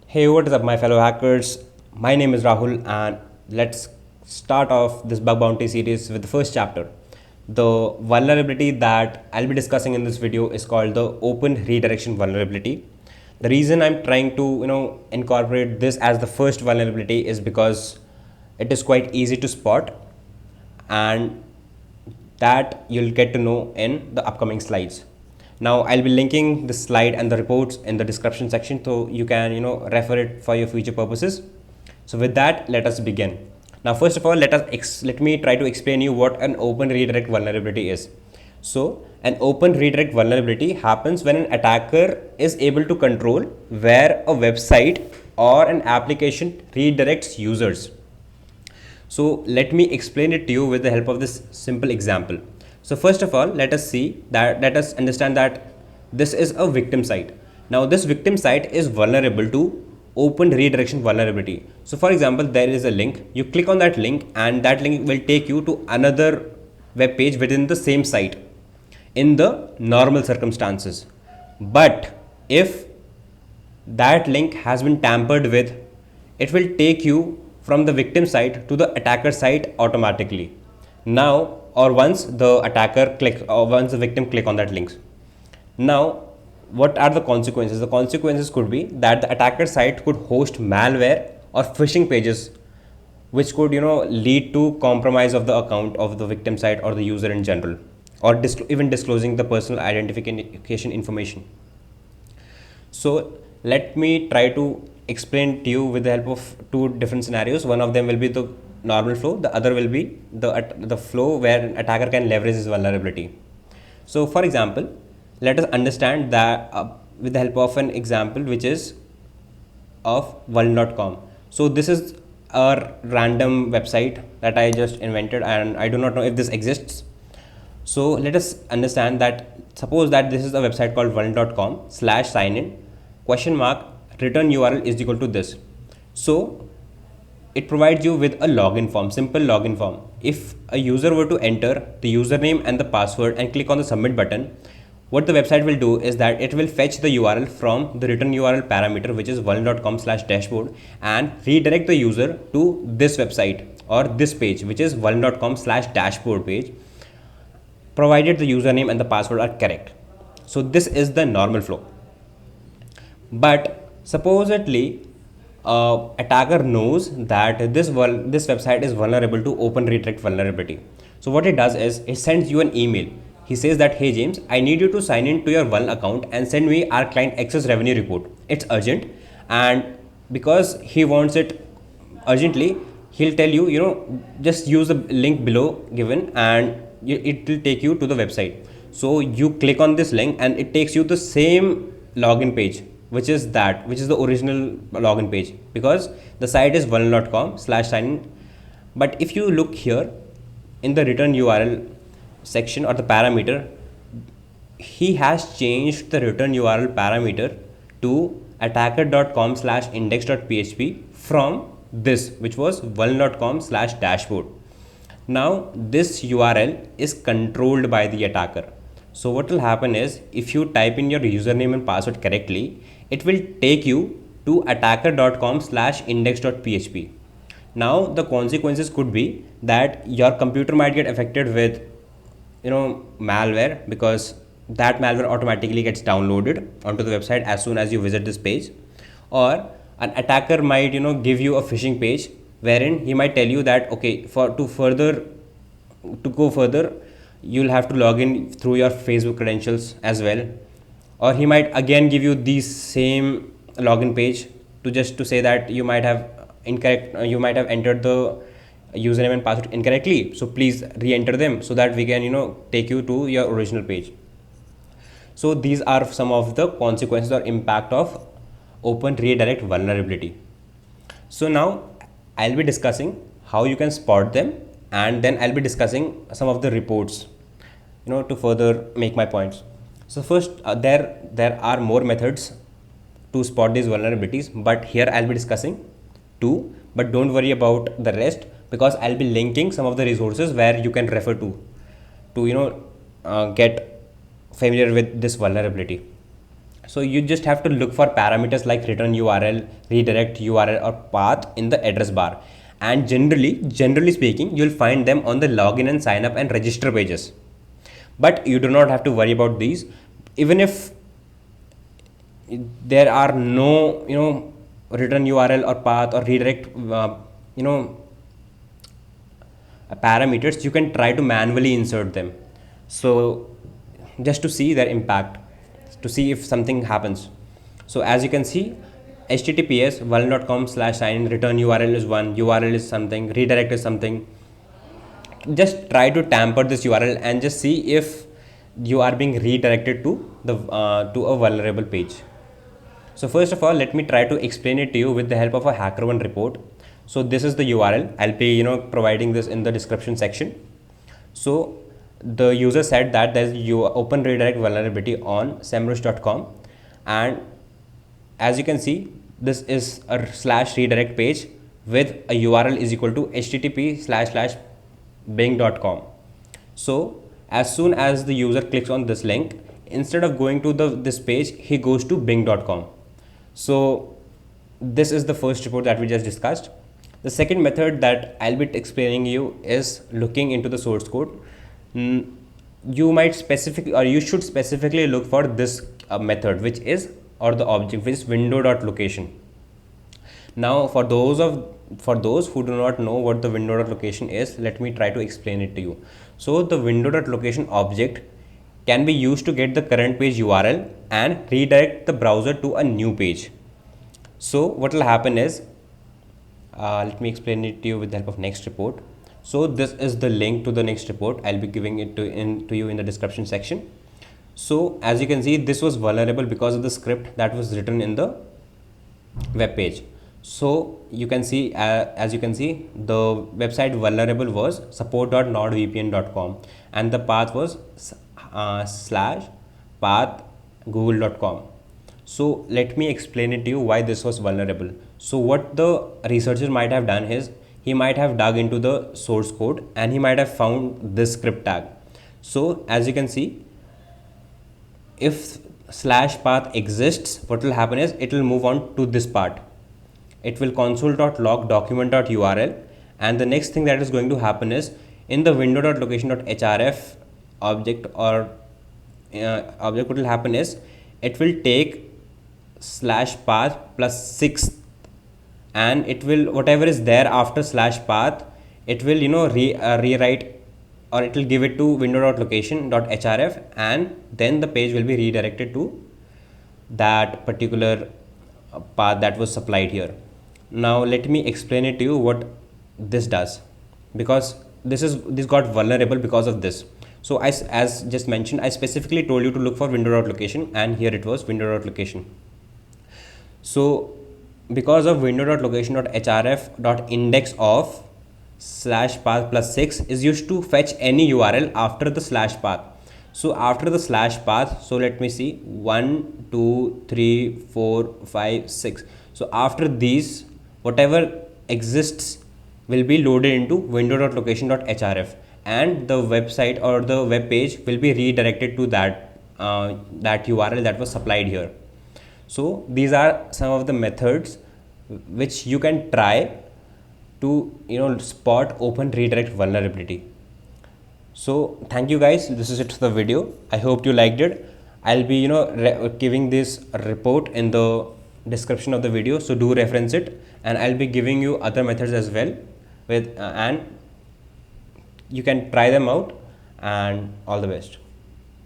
Hey, what is up, my fellow hackers? My name is Rahul, and let's start off this bug bounty series with the first chapter. The vulnerability that I'll be discussing in this video is called the open redirection vulnerability. The reason I'm trying to incorporate this as the first vulnerability is because it is quite easy to spot, and that you'll get to know in the upcoming slides. Now I'll be linking the slide and the reports in the description section, so you can refer it for your future purposes. So with that, let us begin. Now first of all, let me try to explain you what an open redirect vulnerability is. So an open redirect vulnerability happens when an attacker is able to control where a website or an application redirects users. So let me explain it to you with the help of this simple example. So first of all, let us understand that this is a victim site. Now this victim site is vulnerable to open redirection vulnerability. So for example, there is a link. You click on that link and that link will take you to another web page within the same site in the normal circumstances. But if that link has been tampered with, it will take you from the victim site to the attacker site automatically. Now, or once the attacker clicks, or once the victim click on that link. Now, what are the consequences? The consequences could be that the attacker site could host malware or phishing pages, which could lead to compromise of the account of the victim site or the user in general, or even disclosing the personal identification information. So let me try to explain to you with the help of two different scenarios. One of them will be the normal flow, the other will be the flow where an attacker can leverage this vulnerability. So for example, let us understand that with the help of an example which is of vuln.com. So this is a random website that I just invented, and I do not know if this exists. So let us understand that, suppose that this is a website called vuln.com/signin return URL is equal to this. So it provides you with a login form, simple login form. If a user were to enter the username and the password and click on the submit button, what the website will do is that it will fetch the URL from the return URL parameter, which is vuln.com/dashboard, and redirect the user to this website or this page, which is vuln.com/dashboard page, provided the username and the password are correct. So this is the normal flow. But supposedly attacker knows that this website is vulnerable to open redirect vulnerability. So what it does is it sends you an email. He says that, hey James, I need you to sign in to your Vuln account and send me our client access revenue report. It's urgent, and because he wants it urgently, he'll tell you, just use the link below given and it will take you to the website. So you click on this link and it takes you to the same login page, which is the original login page, because the site is vuln.com/sign. But if you look here in the return URL section or the parameter, he has changed the return URL parameter to attacker.com/index.php from this, which was vuln.com/dashboard. Now this URL is controlled by the attacker. So what will happen is, if you type in your username and password correctly, it will take you to attacker.com/index.php. Now the consequences could be that your computer might get affected with malware, because that malware automatically gets downloaded onto the website as soon as you visit this page. Or an attacker might give you a phishing page wherein he might tell you that, okay, to go further, you'll have to log in through your Facebook credentials as well. Or he might again give you the same login page to say that you might have entered the username and password incorrectly, so please re-enter them so that we can take you to your original page. So these are some of the consequences or impact of open redirect vulnerability. So now I'll be discussing how you can spot them, and then I'll be discussing some of the reports to further make my points. So first, there are more methods to spot these vulnerabilities, but here I'll be discussing two. But don't worry about the rest, because I'll be linking some of the resources where you can refer to get familiar with this vulnerability. So you just have to look for parameters like return URL, redirect URL or path in the address bar. And generally speaking, you'll find them on the login and sign up and register pages. But you do not have to worry about these. Even if there are no, return URL or path or redirect, parameters, you can try to manually insert them. So just to see their impact, to see if something happens. So as you can see, https vuln.com/sign return URL is one, URL is something, redirect is something. Just try to tamper this URL and just see if you are being redirected to the to a vulnerable page. So first of all, let me try to explain it to you with the help of a HackerOne report. So this is the URL. I'll be providing this in the description section. So the user said that there's open redirect vulnerability on semrush.com, and as you can see, this is a /redirect page with a URL is equal to http://bing.com. So as soon as the user clicks on this link, instead of going to this page, he goes to bing.com. So this is the first report that we just discussed. The second method that I'll be explaining you is looking into the source code. You might specifically, or you should specifically look for this method, which is, or the object, which is window.location. Now for those who do not know what the window.location is, let me try to explain it to you. So the window.location object can be used to get the current page URL and redirect the browser to a new page. So what will happen is, let me explain it to you with the help of next report. So this is the link to the next report. I'll be giving it to you in the description section. So as you can see, this was vulnerable because of the script that was written in the web page. So you can see, as you can see, the website vulnerable was support.nordvpn.com and the path was /path google.com. So let me explain it to you why this was vulnerable. So what the researcher might have done is, he might have dug into the source code and he might have found this script tag. So as you can see, if /path exists, what will happen is it will move on to this part. It will console.log document.url, and the next thing that is going to happen is, in the window.location.href object or object, what will happen is it will take /path plus 6, and it will, whatever is there after /path, it will rewrite, or it will give it to window.location.href, and then the page will be redirected to that particular path that was supplied here. Now let me explain it to you what this does, because this got vulnerable because of this. So as just mentioned, I specifically told you to look for window.location, and here it was window.location. So because of window.location.href.index of /path plus 6 is used to fetch any URL after the /path. So after the /path, so let me see, 1 2 3 4 5 6. So after these, whatever exists will be loaded into window.location.href, and the website or the web page will be redirected to that URL that was supplied here. So these are some of the methods which you can try to spot open redirect vulnerability. So thank you guys, this is it for the video. I hope you liked it. I'll be giving this report in the description of the video, so do reference it, and I'll be giving you other methods as well with and you can try them out, and all the best.